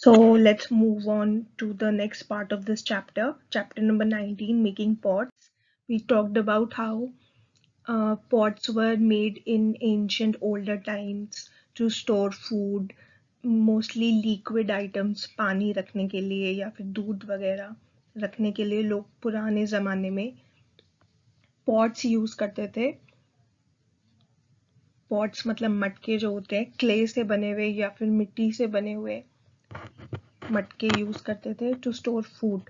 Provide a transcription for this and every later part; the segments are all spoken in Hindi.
So let's move on to the next part of this chapter, chapter number 19, making pots. We talked about how pots were made in ancient older times to store food, mostly liquid items, पानी रखने के लिए या फिर दूध वगैरह रखने के लिए लोग पुराने ज़माने में पॉट्स यूज करते थे। पॉट्स मतलब मटके जो होते हैं क्ले से बने हुए या फिर मिट्टी से बने हुए मटके यूज करते थे टू स्टोर फूड।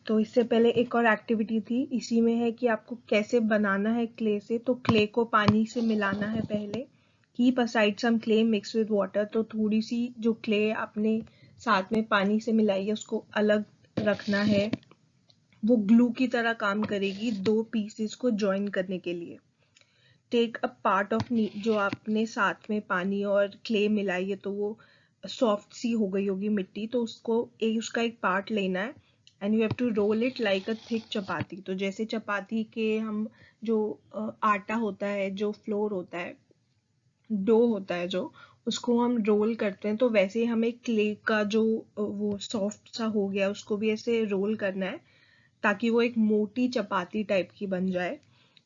तो इससे पहले एक और एक्टिविटी थी, इसी में है कि आपको कैसे बनाना है क्ले से। तो क्ले को पानी से मिलाना है पहले। Keep aside some clay mix with water. तो थोड़ी सी जो क्ले आपने साथ में पानी से मिलाई है उसको अलग रखना है। वो ग्लू की तरह काम करेगी दो पीसेस को जॉइन करने के लिए। टेक अ पार्ट ऑफ जो आपने साथ में पानी और क्ले मिलाई है तो वो सॉफ्ट सी हो गई होगी मिट्टी, तो उसका एक पार्ट लेना है and you have to roll it like a thick chapati. तो जैसे चपाती के हम जो आटा होता है, जो फ्लोर होता है, डो होता है, जो उसको हम रोल करते हैं, तो वैसे ही हमें क्ले का जो वो सॉफ्ट सा हो गया उसको भी ऐसे रोल करना है ताकि वो एक मोटी चपाती टाइप की बन जाए।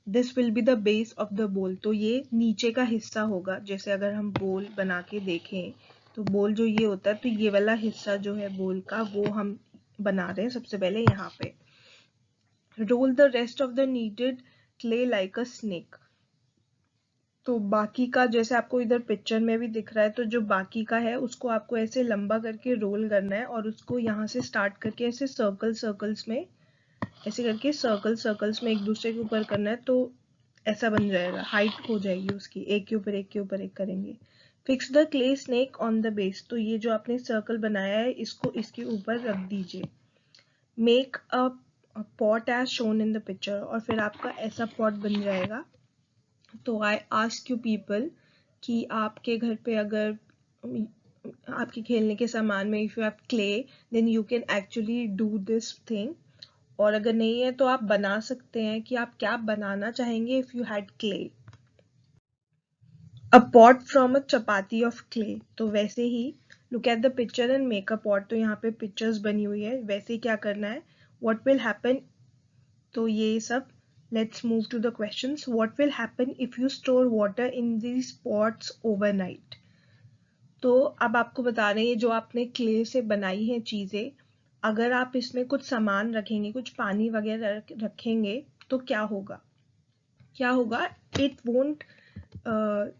This will be the base of the बोल। तो ये नीचे का हिस्सा होगा। जैसे अगर हम बोल बना के देखें तो बोल जो ये होता है, तो ये वाला हिस्सा जो है बोल का वो हम बना रहे हैं सबसे पहले यहाँ पे। Roll the rest of the kneaded clay like a snake. तो बाकी का जैसे आपको इधर पिक्चर में भी दिख रहा है, तो जो बाकी का है उसको आपको ऐसे लंबा करके रोल करना है और उसको यहाँ से स्टार्ट करके ऐसे सर्कल्स में ऐसे करके सर्कल्स में एक दूसरे के ऊपर करना है, तो ऐसा बन जाएगा, हाइट हो जाएगी उसकी, एक के ऊपर एक के ऊपर एक करेंगे। Fix the clay snake on the base. तो ये जो आपने सर्कल बनाया है इसको इसके ऊपर रख दीजिए। Make a pot as shown in the picture. और फिर आपका ऐसा पॉट बन जाएगा। तो आई आस्क यू पीपल कि आपके घर पे अगर आपके खेलने के सामान में if you have clay then you can actually do this thing. और अगर नहीं है तो आप बना सकते हैं कि आप क्या बनाना चाहेंगे if you had clay. A pot from a chapati of clay. तो वैसे ही look at the picture and make a pot. तो यहाँ पे पिक्चर्स बनी हुई है, वैसे ही क्या करना है, व्हाट विल हैपन। तो ये सब let's move to the questions. What will happen if you store water in these pots overnight. तो अब आपको बता रहे हैं जो आपने क्ले से बनाई है चीजें, अगर आप इसमें कुछ सामान रखेंगे, कुछ पानी वगैरह रखेंगे तो क्या होगा, इट वोंट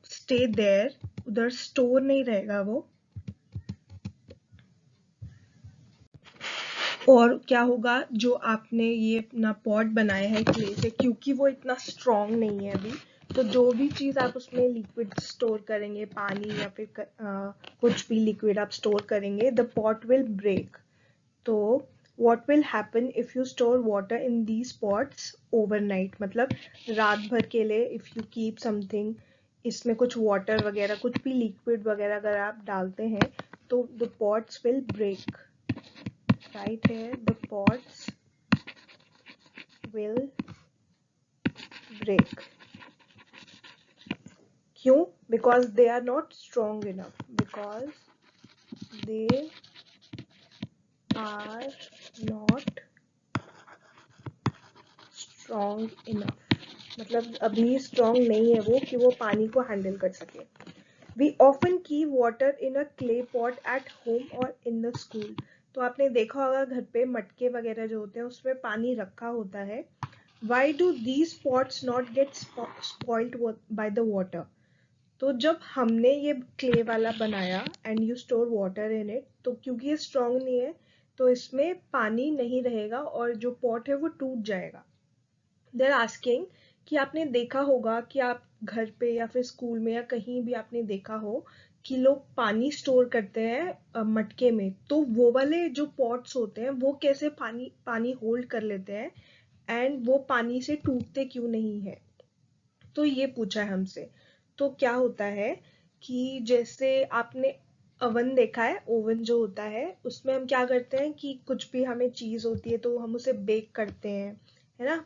स्टे देयर, उधर स्टोर नहीं रहेगा वो। और क्या होगा, जो आपने ये अपना पॉट बनाया है क्ले से, क्योंकि वो इतना स्ट्रॉन्ग नहीं है अभी, तो जो भी चीज आप उसमें लिक्विड स्टोर करेंगे, पानी या फिर कुछ भी लिक्विड आप स्टोर करेंगे, द पॉट विल ब्रेक। तो what will happen if you store water in these pots overnight, मतलब रात भर के लिए if you keep something, इसमें कुछ water वगैरह कुछ भी liquid वगैरह अगर आप डालते हैं तो the pots will break। right here the pots will break। क्यों? because they are not strong enough, because they are not strong enough, मतलब अभी स्ट्रॉन्ग नहीं है वो कि वो पानी को हैंडल कर सके। We often keep water in a clay pot at home और इन द स्कूल। तो आपने देखा होगा घर पे मटके वगैरह जो होते हैं उसमें पानी रखा होता है। Why do these pots not gate spoiled by the water. तो जब हमने ये क्ले वाला बनाया and you store water in it, तो क्योंकि ये स्ट्रॉन्ग नहीं है तो इसमें पानी नहीं रहेगा और जो पॉट है वो टूट जाएगा। देर आस्किंग कि आपने देखा होगा कि आप घर पे या फिर स्कूल में या कहीं भी आपने देखा हो कि लोग पानी स्टोर करते हैं मटके में, तो वो वाले जो पॉट्स होते हैं वो कैसे पानी पानी होल्ड कर लेते हैं एंड वो पानी से टूटते क्यों नहीं है। तो ये पूछा है हमसे। तो क्या होता है कि जैसे आपने ओवन देखा है, ओवन जो होता है उसमें हम क्या करते हैं कि कुछ भी हमें चीज होती है तो हम उसे बेक करते हैं, है ना।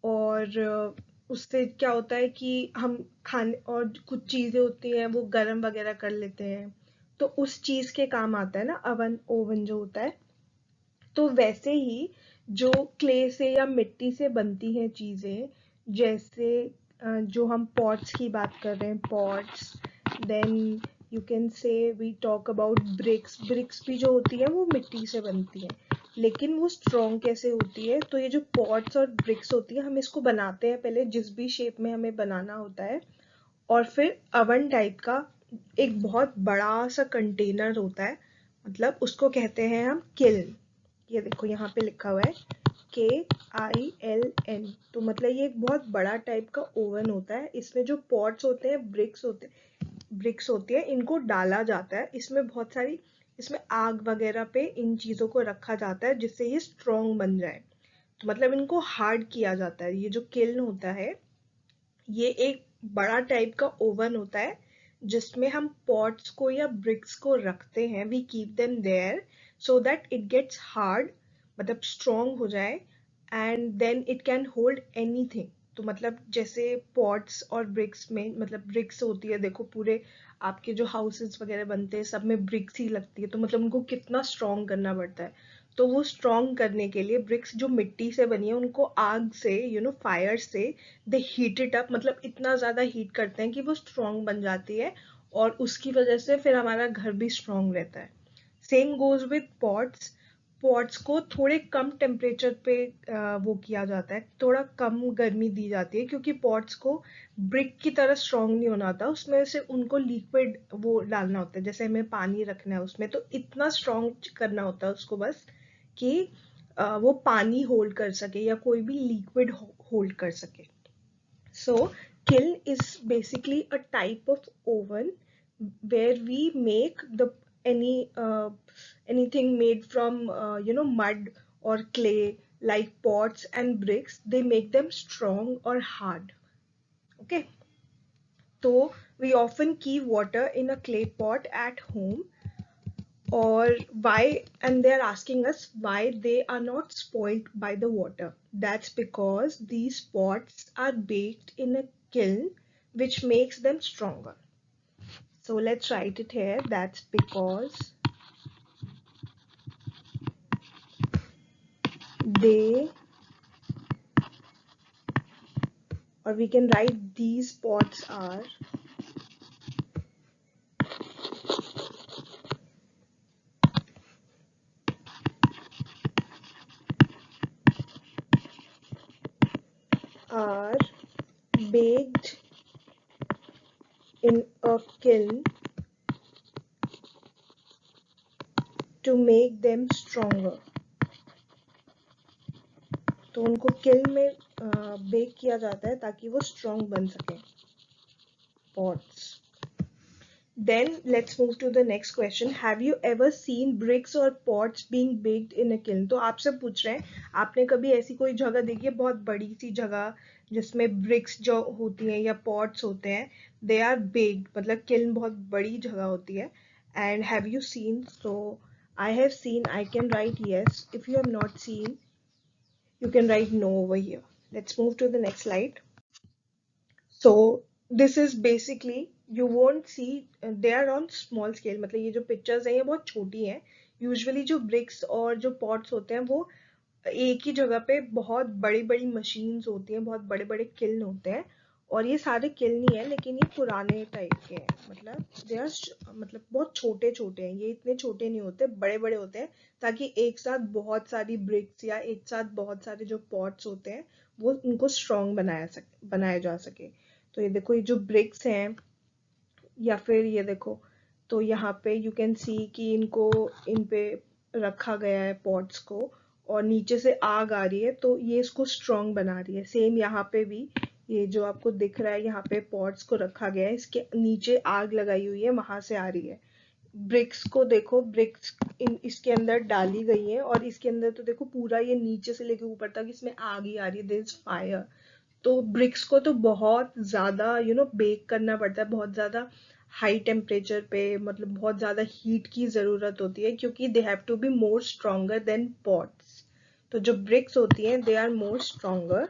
और उससे क्या होता है कि हम खाने और कुछ चीजें होती हैं वो गरम वगैरह कर लेते हैं, तो उस चीज के काम आता है ना ओवन जो होता है। तो वैसे ही जो क्ले से या मिट्टी से बनती हैं चीजें, जैसे जो हम पॉट्स की बात कर रहे हैं, pots, then you can say we talk about bricks. Bricks भी जो होती है वो मिट्टी से बनती है, लेकिन वो स्ट्रॉन्ग कैसे होती है? तो ये जो पॉट्स और ब्रिक्स होती है, हम इसको बनाते हैं पहले जिस भी शेप में हमें बनाना होता है, और फिर अवन टाइप का एक बहुत बड़ा सा कंटेनर होता है, मतलब उसको कहते हैं हम किल्न। ये देखो यहाँ पे लिखा हुआ है KILN। तो मतलब ये एक बहुत बड़ा टाइप का ओवन होता है। इसमें जो पॉट्स होते हैं, ब्रिक्स होती है, इनको डाला जाता है। इसमें बहुत सारी, इसमें आग वगैरह पे इन चीजों को रखा जाता है जिससे ये स्ट्रॉन्ग बन जाए। तो मतलब इनको हार्ड किया जाता है। ये जो किल्न होता है, ये एक बड़ा टाइप का ओवन होता है जिसमें हम पॉट्स को या ब्रिक्स को रखते हैं। We keep them there so that it gets hard, मतलब स्ट्रॉन्ग हो जाए, and then it can hold anything. तो मतलब जैसे पॉट्स और ब्रिक्स में, मतलब ब्रिक्स होती है, देखो पूरे आपके जो हाउसेस वगैरह बनते हैं सब में ब्रिक्स ही लगती है, तो मतलब उनको कितना स्ट्रॉन्ग करना पड़ता है। तो वो स्ट्रॉन्ग करने के लिए ब्रिक्स जो मिट्टी से बनी है उनको आग से, फायर से दे हीट इट अप, मतलब इतना ज्यादा हीट करते हैं कि वो स्ट्रॉन्ग बन जाती है, और उसकी वजह से फिर हमारा घर भी स्ट्रॉन्ग रहता है। Same goes with pots. Pots को थोड़े कम टेम्परेचर पे वो किया जाता है, थोड़ा कम गर्मी दी जाती है, क्योंकि पॉट्स को ब्रिक की तरह स्ट्रॉन्ग नहीं होना होता, उसमें से उनको लिक्विड वो डालना होता है, जैसे हमें पानी रखना है उसमें, तो इतना स्ट्रॉन्ग करना होता है उसको बस कि वो पानी होल्ड कर सके या कोई भी लिक्विड होल्ड कर सके। So, kiln is basically a type of oven where we make the any anything made from mud or clay, like pots and bricks. They make them strong or hard. Okay. So we often keep water in a clay pot at home, or why, and they're asking us why they are not spoiled by the water. That's because these pots are baked in a kiln, which makes them stronger. So let's write it here. That's because they, or we can write these pots are baked in a kiln to make them stronger. तो उनको किल्न में बेक किया जाता है ताकि वो स्ट्रॉन्ग बन सके, pots. Then let's move to the next question. Have you ever seen bricks or pots being baked in a kiln? तो आपसे पूछ रहे हैं, आपने कभी ऐसी कोई जगह देखी है, बहुत बड़ी सी जगह जिसमें ब्रिक्स जो होती हैं या पॉट्स होते हैं, दे आर बेक्ड, मतलब किल्न बहुत बड़ी जगह होती है। And have you seen? So I have seen, I can write yes. If you have not seen, you can write no over here. Let's move to the next slide. So this is basically, you won't see, they are on small scale, मतलब ये जो पिक्चर्स हैं ये बहुत छोटी हैं। यूजुअली जो ब्रिक्स और जो पॉट्स होते हैं वो एक ही जगह पे बहुत बड़ी बड़ी मशीन्स होती हैं, बहुत बड़े बड़े किल्न होते हैं, और ये सारे किल्न ही हैं, लेकिन ये पुराने टाइप के हैं, मतलब दे आर, मतलब बहुत छोटे छोटे हैं, ये इतने छोटे नहीं होते, बड़े बड़े होते हैं, ताकि एक साथ बहुत सारी ब्रिक्स या एक साथ बहुत सारे जो पॉट्स होते हैं वो उनको स्ट्रॉन्ग बनाया जा सके। तो ये देखो, ये जो ब्रिक्स हैं, या फिर ये देखो, तो यहाँ पे यू कैन सी कि इनको, इन पे रखा गया है पॉट्स को, और नीचे से आग आ रही है, तो ये इसको स्ट्रॉन्ग बना रही है। सेम यहाँ पे भी, ये जो आपको दिख रहा है यहाँ पे पॉट्स को रखा गया है, इसके नीचे आग लगाई हुई है, वहां से आ रही है। ब्रिक्स को देखो, ब्रिक्स इसके अंदर डाली गई है, और इसके अंदर तो देखो पूरा ये नीचे से लेके ऊपर तक इसमें आग ही आ रही है, देयर इज फायर। तो ब्रिक्स को तो बहुत ज्यादा बेक करना पड़ता है, बहुत ज्यादा हाई टेम्परेचर पे, मतलब बहुत ज्यादा हीट की जरूरत होती है, क्योंकि they have to be more stronger than pots. तो जो ब्रिक्स होती हैं दे आर मोर स्ट्रोंगर,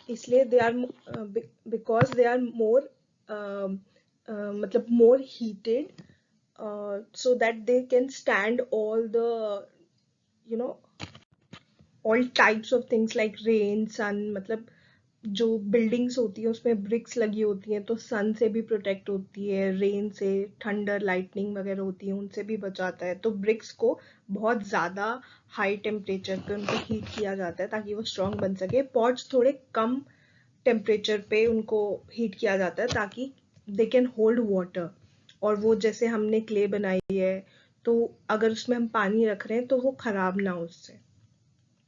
इसलिए they are, because they are more मतलब more heated, so that they can stand all the, you know, all types of things like rain, sun, मतलब जो बिल्डिंग्स होती है उसमें ब्रिक्स लगी होती हैं तो सन से भी प्रोटेक्ट होती है, रेन से, थंडर लाइटनिंग वगैरह होती है उनसे भी बचाता है। तो ब्रिक्स को बहुत ज़्यादा हाई टेम्परेचर पे उनको हीट किया जाता है ताकि वो स्ट्रॉन्ग बन सके। पॉट्स थोड़े कम टेम्परेचर पे उनको हीट किया जाता है ताकि दे कैन होल्ड वाटर। और वो जैसे हमने क्ले बनाई है तो अगर उसमें हम पानी रख रहे हैं तो वो खराब ना हो, उससे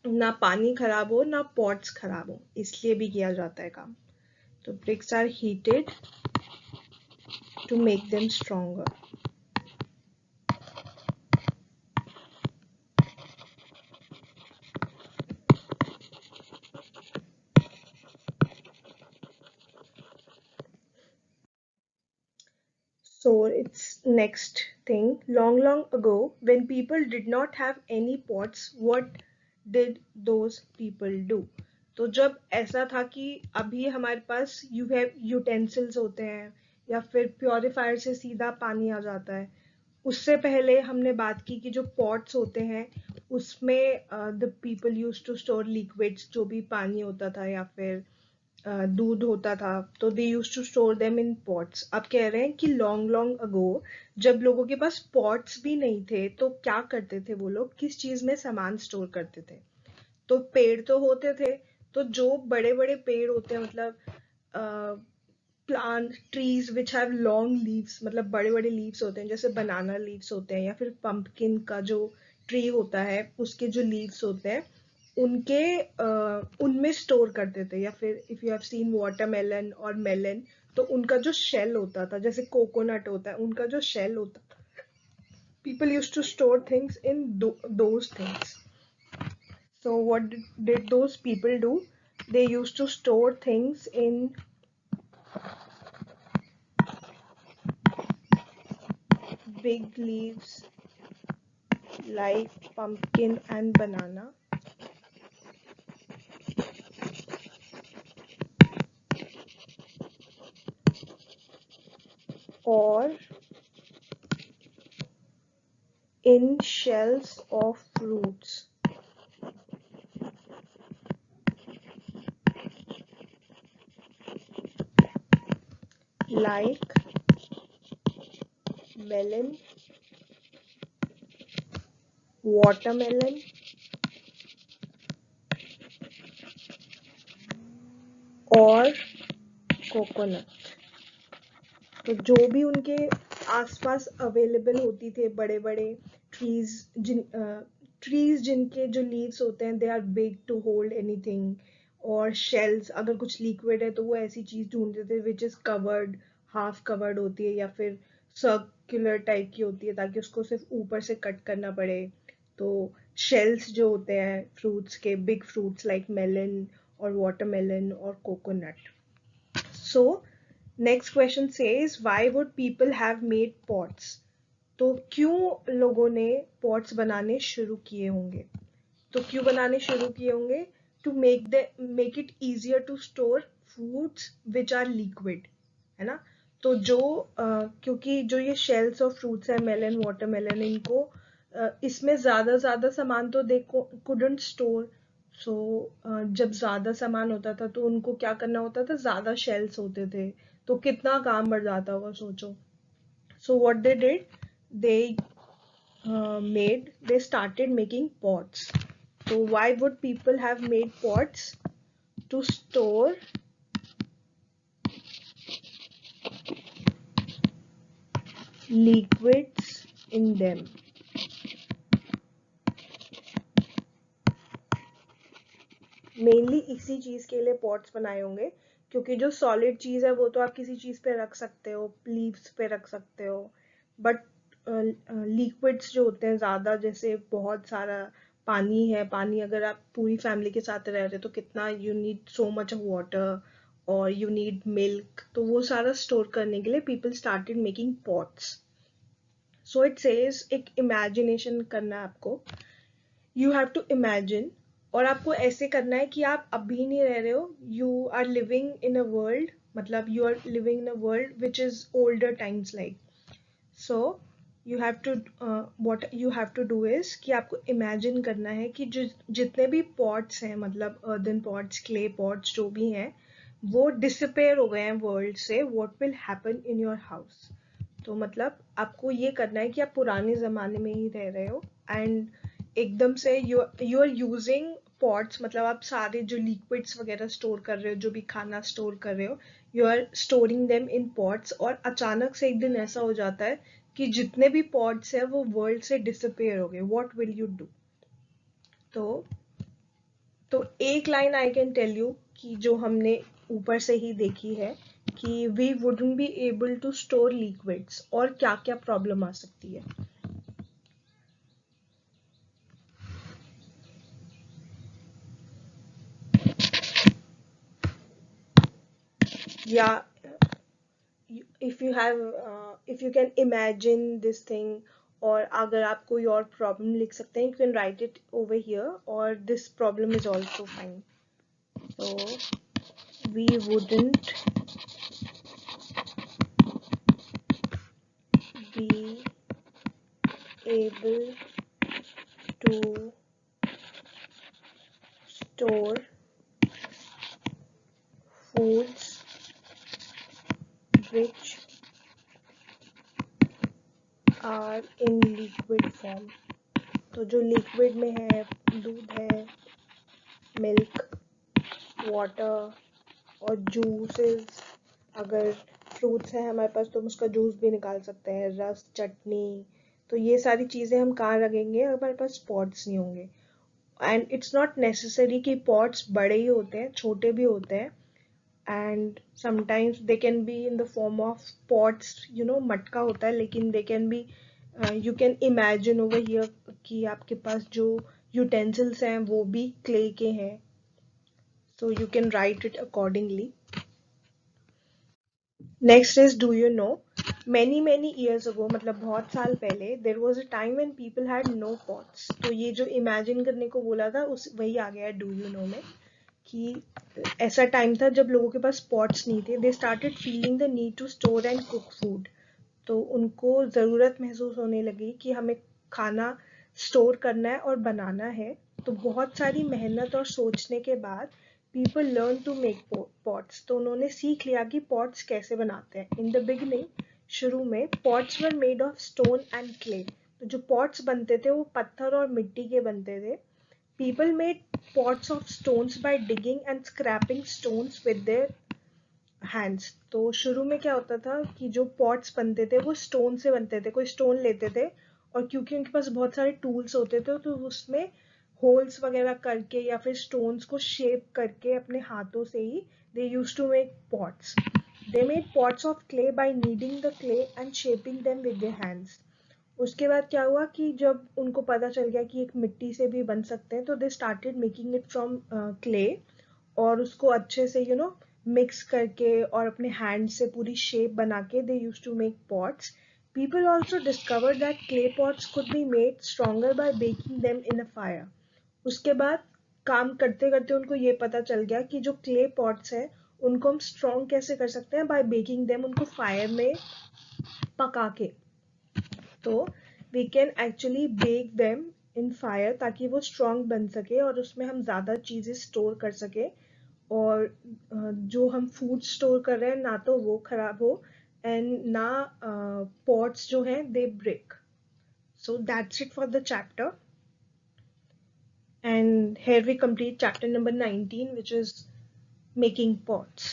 ना पानी खराब हो ना पॉट्स खराब हो, इसलिए भी किया जाता है काम। तो bricks are heated to make them stronger. So it's next thing. Long ago, when people did not have any pots, what did those people do? तो जब ऐसा था कि अभी हमारे पास यूटेंसिल्स होते हैं या फिर प्योरीफायर से सीधा पानी आ जाता है, उससे पहले हमने बात की कि जो पॉट्स होते हैं उसमें the people use to store liquids, जो भी पानी होता था या फिर दूध होता था, तो they use to store them in pots. अब कह रहे हैं कि लॉन्ग अगो जब लोगों के पास पॉट्स भी नहीं थे तो क्या करते थे वो लोग, किस चीज में सामान स्टोर करते थे? तो पेड़ तो होते थे, तो जो बड़े बड़े पेड़ होते हैं, मतलब plant trees which have long leaves, मतलब बड़े बड़े लीव्स होते हैं, जैसे बनाना लीव्स होते हैं या फिर पंपकिन का जो ट्री होता है उसके जो लीव्स होते हैं उनके उनमें स्टोर करते थे। या फिर if you have seen watermelon और मेलन, तो उनका जो शेल होता था, जैसे कोकोनट होता है, उनका जो शेल होता था, people use to store things in those things. So what did those people do? They used to store things in big leaves like pumpkin and banana, or in shells of fruits like melon, watermelon, और कोकोनट। तो जो भी उनके आसपास अवेलेबल होती थे बड़े बड़े ट्रीज, ट्रीज जिनके जो लीव्स होते हैं they are big to hold anything, और शेल्स, अगर कुछ लिक्विड है तो वो ऐसी चीज ढूंढते थे which is covered, half covered होती है या फिर सर्कुलर टाइप की होती है ताकि उसको सिर्फ ऊपर से कट करना पड़े। तो शेल्स जो होते हैं फ्रूट्स के, बिग फ्रूट्स लाइक मेलन और वाटरमेलन और coconut. So next question says why would people have made pots? तो क्यों लोगों ने पॉट्स बनाने शुरू किए होंगे? तो क्यों बनाने शुरू किए होंगे? To make it easier to store foods which are liquid, है ना? तो जो क्योंकि जो ये शेल्स ऑफ फ्रूट्स है, मेलन वाटरमेलन, इनको इसमें ज्यादा सामान तो दे कुडंट स्टोर। सो जब ज्यादा सामान होता था तो उनको क्या करना होता था, ज्यादा शेल्स होते थे तो कितना काम बढ़ जाता होगा, सोचो। So what they did, they they started making pots. So why would people have made pots? To store liquids in them. Mainly इसी चीज के लिए पॉट्स बनाए होंगे, क्योंकि जो सॉलिड चीज है वो तो आप किसी चीज पे रख सकते हो, लीव्स पे रख सकते हो, बट लिक्विड्स जो होते हैं ज्यादा, जैसे बहुत सारा पानी है, पानी अगर आप पूरी फैमिली के साथ रह रहे हो तो कितना, you need so much of water और यू नीड मिल्क, तो वो सारा स्टोर करने के लिए people started making pots. So it says, एक इमेजिनेशन करना है आपको, यू हैव टू इमेजिन, और आपको ऐसे करना है कि आप अभी नहीं रह रहे हो, you are living in a world मतलब you are living in a world which is older times like. So you have to what you have to do is कि आपको imagine करना है कि जितने भी pots हैं, मतलब earthen pots, clay pots जो भी हैं, वो disappear हो गए हैं world से. What will happen in your house? तो मतलब आपको ये करना है कि आप पुराने ज़माने में ही रह रहे हो एंड एकदम से यू आर यूजिंग पॉट्स, मतलब आप सारे जो लिक्विड्स वगैरह स्टोर कर रहे हो, जो भी खाना स्टोर कर रहे हो, you are storing them in pots, और अचानक से एक दिन ऐसा हो जाता है कि जितने भी पॉट्स है वो वर्ल्ड से डिसअपेयर हो गए. What will you do? तो तो एक line I can tell you कि जो हमने ऊपर से ही देखी है कि we wouldn't be able to store liquids, और क्या क्या प्रॉब्लम आ सकती है. या if you can imagine this thing, और अगर आप कोई और प्रॉब्लम लिख सकते हैं, you can write it over here, or this problem is also fine. So we wouldn't be able to store foods which are in liquid form. तो जो लिक्विड में है, दूध है, मिल्क, वाटर और जूसेस, अगर फ्रूट्स हैं हमारे पास तो हम उसका जूस भी निकाल सकते हैं, रस, चटनी. तो ये सारी चीज़ें हम कहाँ रखेंगे अगर हमारे पास पॉट्स नहीं होंगे. एंड इट्स नॉट नेसेसरी कि पॉट्स बड़े ही होते हैं, छोटे भी होते हैं. And sometimes they can be in the form of pots, मटका होता है, लेकिन they can be, you can imagine over here कि आपके पास जो यूटेंसिल्स हैं वो भी क्ले के हैं. So you can write it accordingly. Next is do you know. Many many years ago, मतलब बहुत साल पहले, there was a time when people had no pots. तो ये जो इमेजिन करने को बोला था उस वही आ गया है डू यू नो में, कि ऐसा टाइम था जब लोगों के पास पॉट्स नहीं थे. They started feeling the need to store and cook food. तो उनको ज़रूरत महसूस होने लगी कि हमें खाना स्टोर करना है और बनाना है. तो बहुत सारी मेहनत और सोचने के बाद people learn to make pots. तो उन्होंने सीख लिया कि पॉट्स कैसे बनाते हैं. इन द बिगनिंग, शुरू में, pots were made of stone and clay. तो जो पॉट्स बनते थे वो पत्थर और मिट्टी के बनते थे. People made pots of stones by digging and scraping stones with their hands. तो शुरू में क्या होता था कि जो पॉट्स बनते थे वो स्टोन से बनते थे. कोई स्टोन लेते थे और क्योंकि उनके पास बहुत सारे टूल्स होते थे तो उसमें होल्स वगैरह करके या फिर स्टोन्स को शेप करके अपने हाथों से ही they use to make pots. They made pots of clay by kneading the clay and shaping them with their hands. उसके बाद क्या हुआ कि जब उनको पता चल गया कि एक मिट्टी से भी बन सकते हैं तो they started making it from clay, और उसको अच्छे से मिक्स करके और अपने हैंड से पूरी शेप बना के they use to make pots. People also discover that clay pots could be made stronger by baking them in a fire. उसके बाद काम करते करते उनको ये पता चल गया कि जो क्ले पॉट्स है उनको हम स्ट्रॉन्ग कैसे कर सकते हैं, बाय बेकिंग देम, उनको फायर में पका के. तो we can actually bake them in fire ताकि वो स्ट्रॉन्ग बन सके और उसमें हम ज़्यादा चीज़ें स्टोर कर सके, और जो हम फूड स्टोर कर रहे हैं ना तो वो खराब हो एंड ना पॉट्स जो हैं they break. So that's it for the chapter, and here we complete chapter number 19, which is making pots.